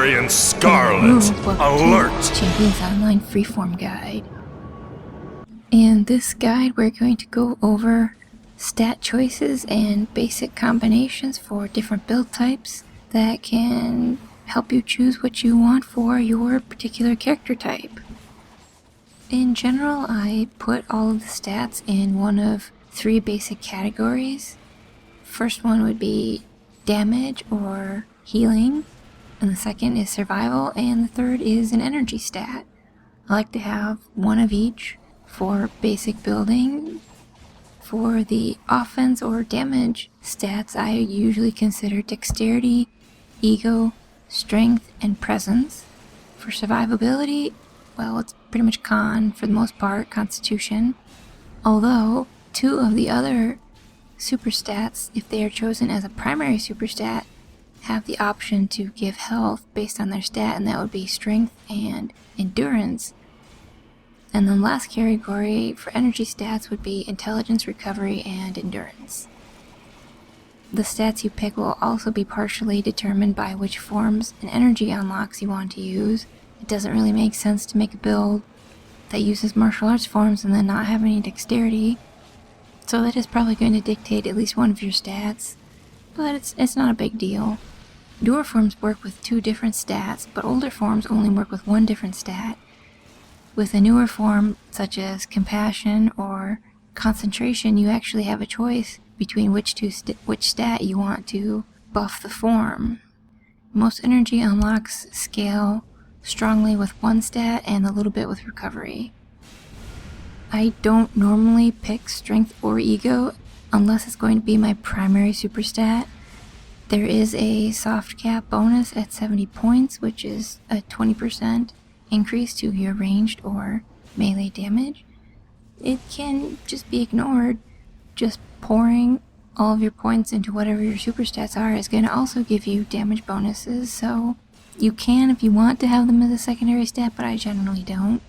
Barbarian Scarlet, alert! Champions Online Freeform Guide. In this guide, we're going to go over stat choices and basic combinations for different build types that can help you choose what you want for your particular character type. In general, I put all of the stats in one of three basic categories. First one would be damage or healing, and the second is survival, and the third is an energy stat. I like to have one of each for basic building. For the offense or damage stats, I usually consider dexterity, ego, strength, and presence. For survivability, well, it's pretty much con for the most part, constitution. Although, two of the other super stats, if they are chosen as a primary super stat, have the option to give health based on their stat, and that would be strength and endurance. And then last category for energy stats would be intelligence, recovery, and endurance. The stats you pick will also be partially determined by which forms and energy unlocks you want to use. It doesn't really make sense to make a build that uses martial arts forms and then not have any dexterity. So that is probably going to dictate at least one of your stats, but it's not a big deal. Newer forms work with two different stats, but older forms only work with one different stat. With a newer form, such as compassion or concentration, you actually have a choice between which stat you want to buff the form. Most energy unlocks scale strongly with one stat and a little bit with recovery. I don't normally pick strength or ego unless it's going to be my primary super stat. There is a soft cap bonus at 70 points, which is a 20% increase to your ranged or melee damage. It can just be ignored. Just pouring all of your points into whatever your super stats are is going to also give you damage bonuses, so you can if you want to have them as a secondary stat, but I generally don't.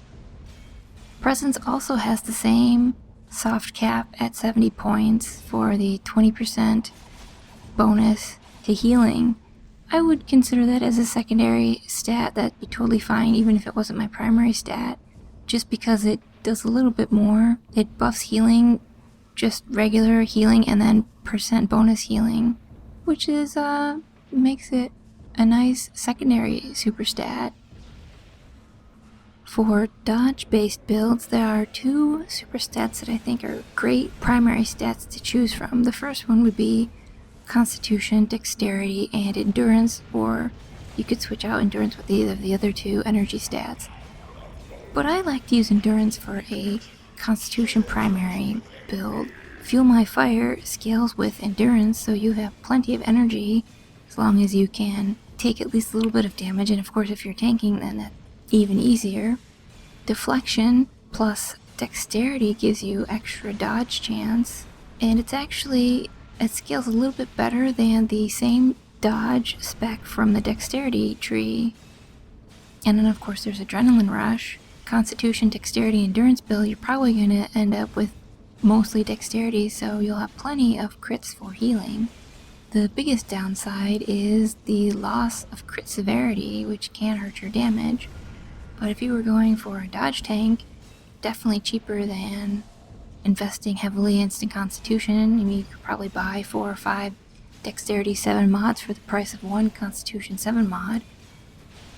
Presence also has the same soft cap at 70 points for the 20% bonus to healing. I would consider that as a secondary stat. That'd be totally fine even if it wasn't my primary stat, just because it does a little bit more. It buffs healing, just regular healing, and then percent bonus healing, which is makes it a nice secondary super stat. For dodge-based builds, there are two super stats that I think are great primary stats to choose from. The first one would be Constitution, Dexterity, and Endurance, or you could switch out Endurance with either of the other two energy stats. But I like to use Endurance for a Constitution primary build. Fuel My Fire scales with Endurance, so you have plenty of energy as long as you can take at least a little bit of damage, and of course if you're tanking, then that's even easier. Deflection plus Dexterity gives you extra dodge chance, and it scales a little bit better than the same dodge spec from the Dexterity tree. And then of course there's Adrenaline Rush. Constitution, Dexterity, Endurance build, you're probably going to end up with mostly Dexterity, so you'll have plenty of crits for healing. The biggest downside is the loss of crit severity, which can hurt your damage. But if you were going for a dodge tank, definitely cheaper than investing heavily in instant Constitution. I mean, you could probably buy 4 or 5 Dexterity 7 mods for the price of one Constitution 7 mod.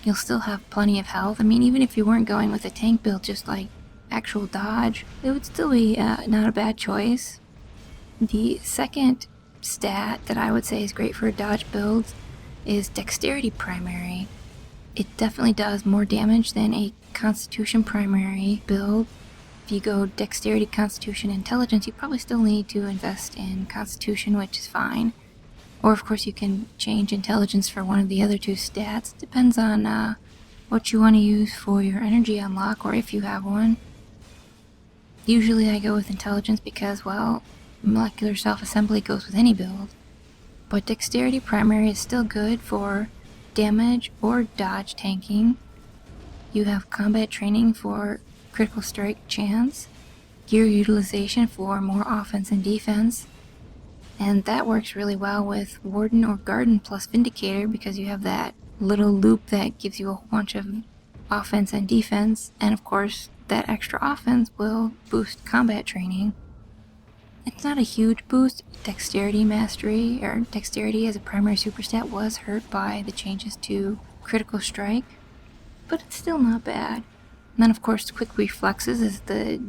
You'll still have plenty of health. I mean, even if you weren't going with a tank build, just like actual dodge, it would still be not a bad choice. The second stat that I would say is great for dodge builds is Dexterity primary. It definitely does more damage than a Constitution primary build. If you go Dexterity, Constitution, Intelligence, you probably still need to invest in Constitution, which is fine. Or of course you can change Intelligence for one of the other two stats. Depends on what you want to use for your energy unlock, or if you have one. Usually I go with Intelligence because, well, molecular self-assembly goes with any build. But Dexterity primary is still good for damage or dodge tanking. You have combat training for critical strike chance, gear utilization for more offense and defense, and that works really well with Warden or Garden plus Vindicator because you have that little loop that gives you a whole bunch of offense and defense, and of course that extra offense will boost combat training. It's not a huge boost. Dexterity mastery, or dexterity as a primary superstat, was hurt by the changes to critical strike, but it's still not bad. And then of course quick reflexes is the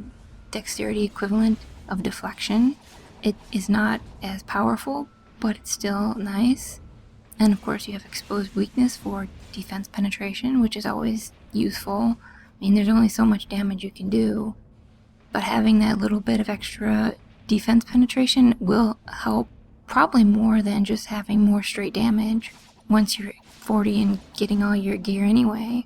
dexterity equivalent of deflection. It is not as powerful, but it's still nice. And of course you have exposed weakness for defense penetration, which is always useful. I mean, there's only so much damage you can do, but having that little bit of extra defense penetration will help probably more than just having more straight damage once you're 40 and getting all your gear anyway.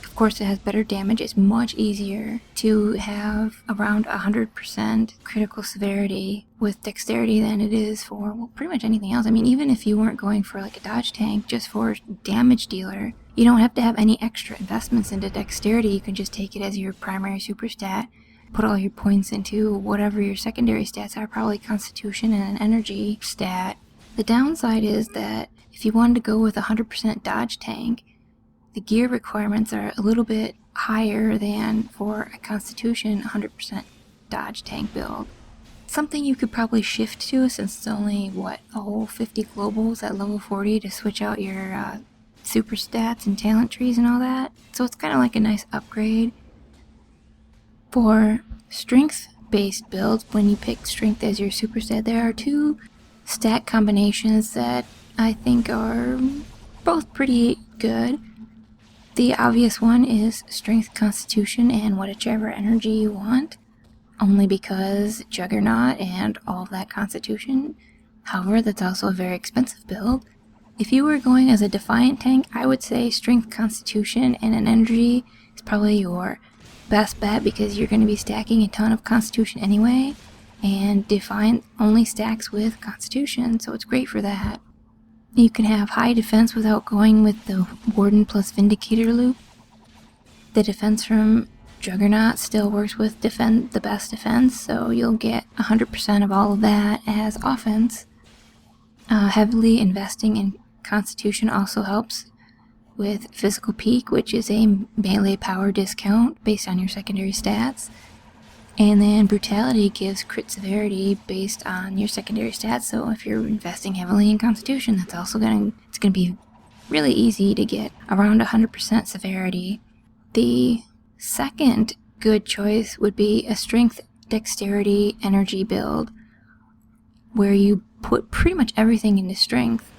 Of course it has better damage. It's much easier to have around 100% critical severity with dexterity than it is for, well, pretty much anything else. I mean, even if you weren't going for like a dodge tank, just for damage dealer, you don't have to have any extra investments into dexterity. You can just take it as your primary super stat, put all your points into whatever your secondary stats are, probably constitution and an energy stat. The downside is that if you wanted to go with a 100% dodge tank, the gear requirements are a little bit higher than for a constitution 100% dodge tank build. Something you could probably shift to, since it's only, a whole 50 globals at level 40 to switch out your super stats and talent trees and all that. So it's kind of like a nice upgrade. For strength-based builds, when you pick strength as your super stat, there are two stat combinations that I think are both pretty good. The obvious one is strength, constitution, and whichever energy you want, only because Juggernaut and all of that constitution. However, that's also a very expensive build. If you were going as a Defiant tank, I would say strength, constitution, and an energy is probably your best bet, because you're going to be stacking a ton of constitution anyway, and Defiant only stacks with constitution, so it's great for that. You can have high defense without going with the Warden plus Vindicator loop. The defense from Juggernaut still works with the best defense, so you'll get 100% of all of that as offense. Heavily investing in constitution also helps with physical peak, which is a melee power discount based on your secondary stats. And then brutality gives crit severity based on your secondary stats, so if you're investing heavily in constitution, that's also gonna be really easy to get around 100% severity. The second good choice would be a strength, dexterity, energy build, where you put pretty much everything into strength.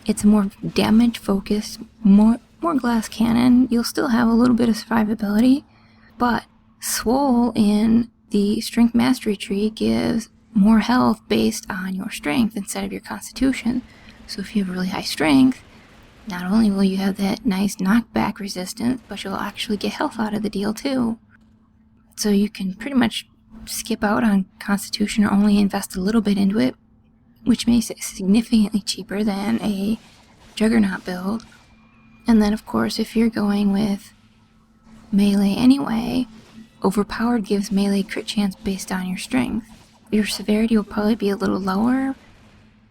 It's a more damage focused, more glass cannon. You'll still have a little bit of survivability, but Swole in the strength mastery tree gives more health based on your strength instead of your constitution. So if you have really high strength, not only will you have that nice knockback resistance, but you'll actually get health out of the deal too. So you can pretty much skip out on constitution or only invest a little bit into it, which makes it significantly cheaper than a Juggernaut build. And then of course, if you're going with melee anyway, Overpowered gives melee crit chance based on your strength. Your severity will probably be a little lower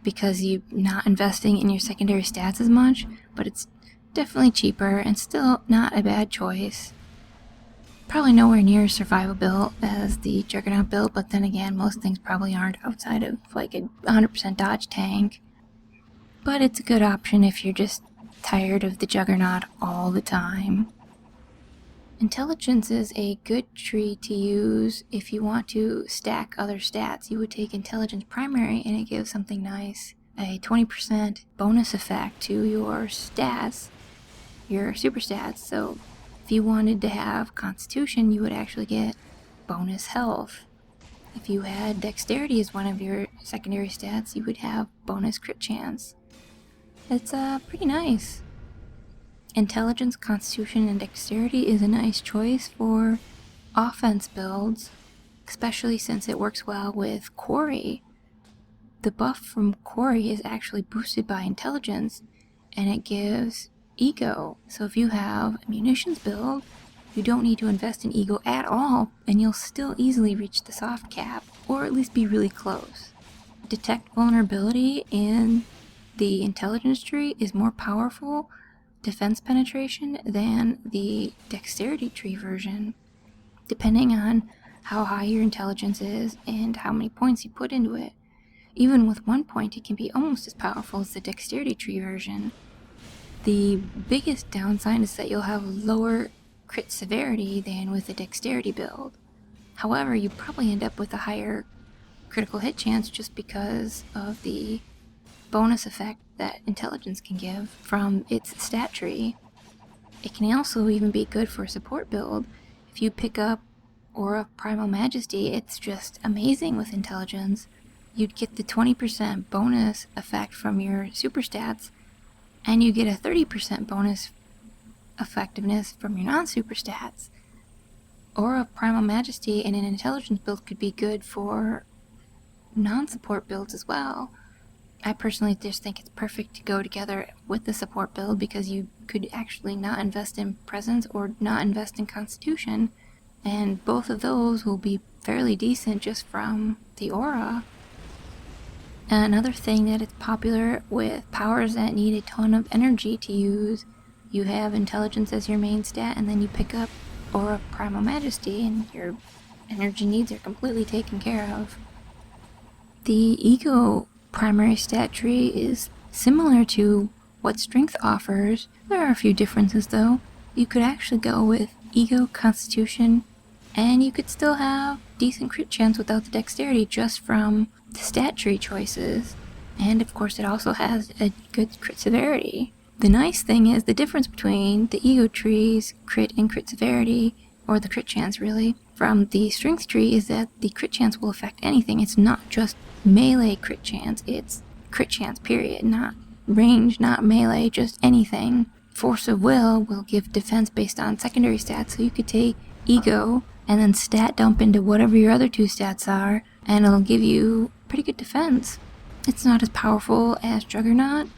because you're not investing in your secondary stats as much, but it's definitely cheaper and still not a bad choice. Probably nowhere near as survivable as the Juggernaut build, but then again, most things probably aren't outside of like a 100% dodge tank. But it's a good option if you're just tired of the Juggernaut all the time. Intelligence is a good tree to use if you want to stack other stats. You would take Intelligence Primary and it gives something nice, a 20% bonus effect to your stats, your super stats. So if you wanted to have Constitution, you would actually get bonus health. If you had Dexterity as one of your secondary stats, you would have bonus crit chance. It's pretty nice. Intelligence, Constitution, and Dexterity is a nice choice for offense builds, especially since it works well with Quarry. The buff from Quarry is actually boosted by Intelligence, and it gives Ego. So if you have a munitions build, you don't need to invest in Ego at all, and you'll still easily reach the soft cap, or at least be really close. Detect Vulnerability in the Intelligence tree is more powerful, defense penetration than the dexterity tree version, depending on how high your intelligence is and how many points you put into it. Even with 1 point, it can be almost as powerful as the dexterity tree version. The biggest downside is that you'll have lower crit severity than with the dexterity build. However, you probably end up with a higher critical hit chance just because of the bonus effect that intelligence can give from its stat tree. It can also even be good for a support build. If you pick up Aura of Primal Majesty, it's just amazing with intelligence. You'd get the 20% bonus effect from your super stats, and you get a 30% bonus effectiveness from your non-super stats. Aura of Primal Majesty in an intelligence build could be good for non-support builds as well. I personally just think it's perfect to go together with the support build because you could actually not invest in presence or not invest in constitution, and both of those will be fairly decent just from the aura. Another thing that is popular with powers that need a ton of energy to use, you have intelligence as your main stat, and then you pick up Aura of Primal Majesty and your energy needs are completely taken care of. The ego primary stat tree is similar to what strength offers. There are a few differences though. You could actually go with ego, constitution, and you could still have decent crit chance without the dexterity just from the stat tree choices. And of course it also has a good crit severity. The nice thing is the difference between the ego tree's crit and crit severity, or the crit chance really, from the strength tree is that the crit chance will affect anything. It's not just melee crit chance, it's crit chance period, not range, not melee, just anything. Force of will give defense based on secondary stats, so you could take ego and then stat dump into whatever your other two stats are, and it'll give you pretty good defense. It's not as powerful as Juggernaut.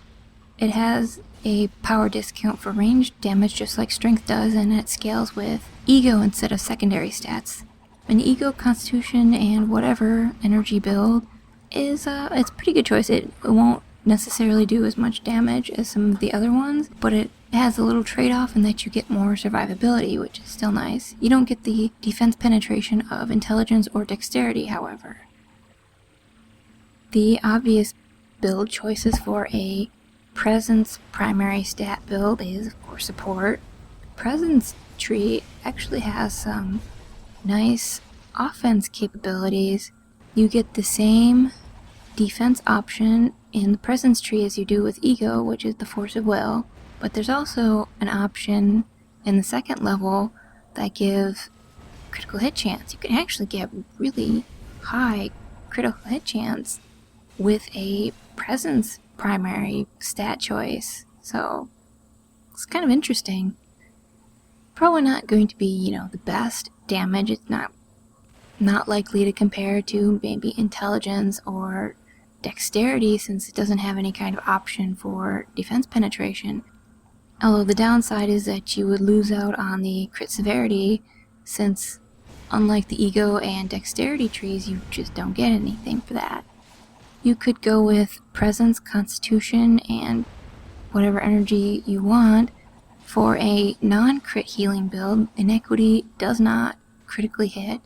It has a power discount for range damage just like strength does, and it scales with ego instead of secondary stats. An ego, constitution, and whatever energy build is it's a pretty good choice. It won't necessarily do as much damage as some of the other ones, but it has a little trade-off in that you get more survivability, which is still nice. You don't get the defense penetration of intelligence or dexterity, however. The obvious build choices for a presence primary stat build is, of course, support. Presence tree actually has some nice offense capabilities. You get the same defense option in the presence tree as you do with ego, which is the force of will, but there's also an option in the second level that gives critical hit chance. You can actually get really high critical hit chance with a presence primary stat choice, so it's kind of interesting. Probably not going to be, the best damage. It's not likely to compare to maybe intelligence or dexterity since it doesn't have any kind of option for defense penetration. Although the downside is that you would lose out on the crit severity since unlike the ego and dexterity trees, you just don't get anything for that. You could go with presence, constitution, and whatever energy you want. For a non-crit healing build, Inequity does not critically hit.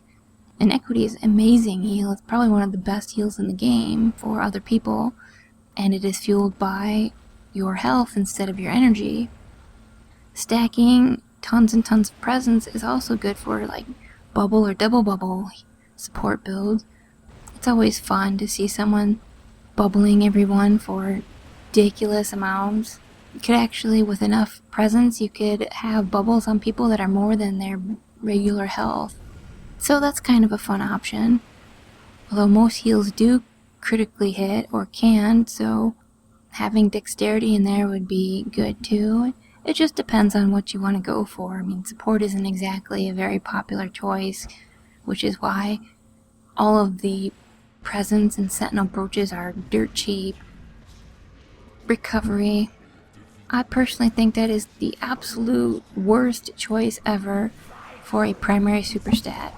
Inequity is an amazing heal. It's probably one of the best heals in the game for other people, and it is fueled by your health instead of your energy. Stacking tons and tons of presence is also good for like bubble or double bubble support builds. It's always fun to see someone bubbling everyone for ridiculous amounts. You could actually, with enough presence, you could have bubbles on people that are more than their regular health. So that's kind of a fun option. Although most heals do critically hit, or can, so having dexterity in there would be good too. It just depends on what you want to go for. I mean, support isn't exactly a very popular choice, which is why all of the presence and sentinel brooches are dirt cheap. Recovery. I personally think that is the absolute worst choice ever for a primary superstat.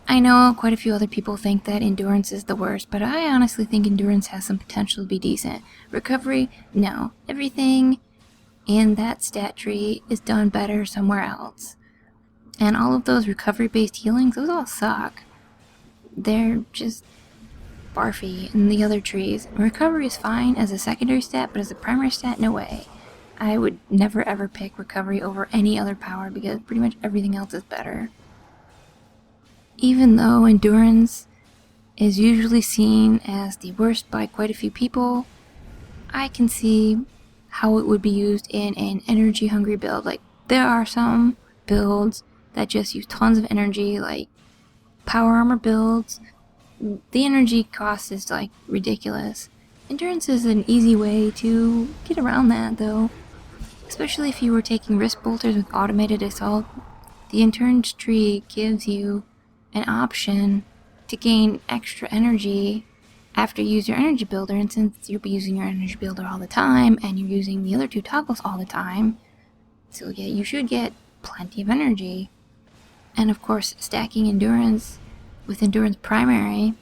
I know quite a few other people think that endurance is the worst, but I honestly think endurance has some potential to be decent. Recovery, no. Everything and that stat tree is done better somewhere else. And all of those recovery-based healings, those all suck. They're just barfy in the other trees. Recovery is fine as a secondary stat, but as a primary stat, no way. I would never ever pick recovery over any other power because pretty much everything else is better. Even though endurance is usually seen as the worst by quite a few people, I can see how it would be used in an energy hungry build. Like, there are some builds that just use tons of energy, like power armor builds. The energy cost is like ridiculous. Endurance is an easy way to get around that though. Especially if you were taking wrist bolters with automated assault, the endurance tree gives you an option to gain extra energy after you use your energy builder, and since you'll be using your energy builder all the time and you're using the other two toggles all the time, so yeah, you should get plenty of energy. And of course, stacking endurance with endurance primary,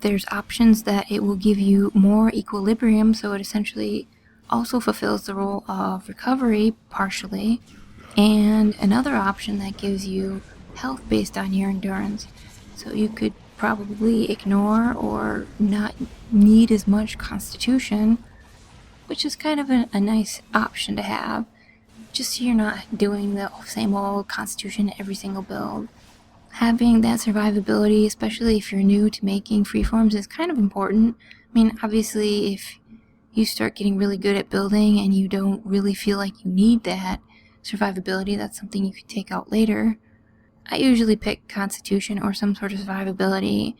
there's options that it will give you more equilibrium, so it essentially also fulfills the role of recovery partially, and another option that gives you health based on your endurance. So you could probably ignore or not need as much constitution, which is kind of a nice option to have, just so you're not doing the same old constitution every single build. Having that survivability, especially if you're new to making freeforms, is kind of important. I mean, obviously, if you start getting really good at building and you don't really feel like you need that survivability, that's something you could take out later. I usually pick constitution or some sort of survivability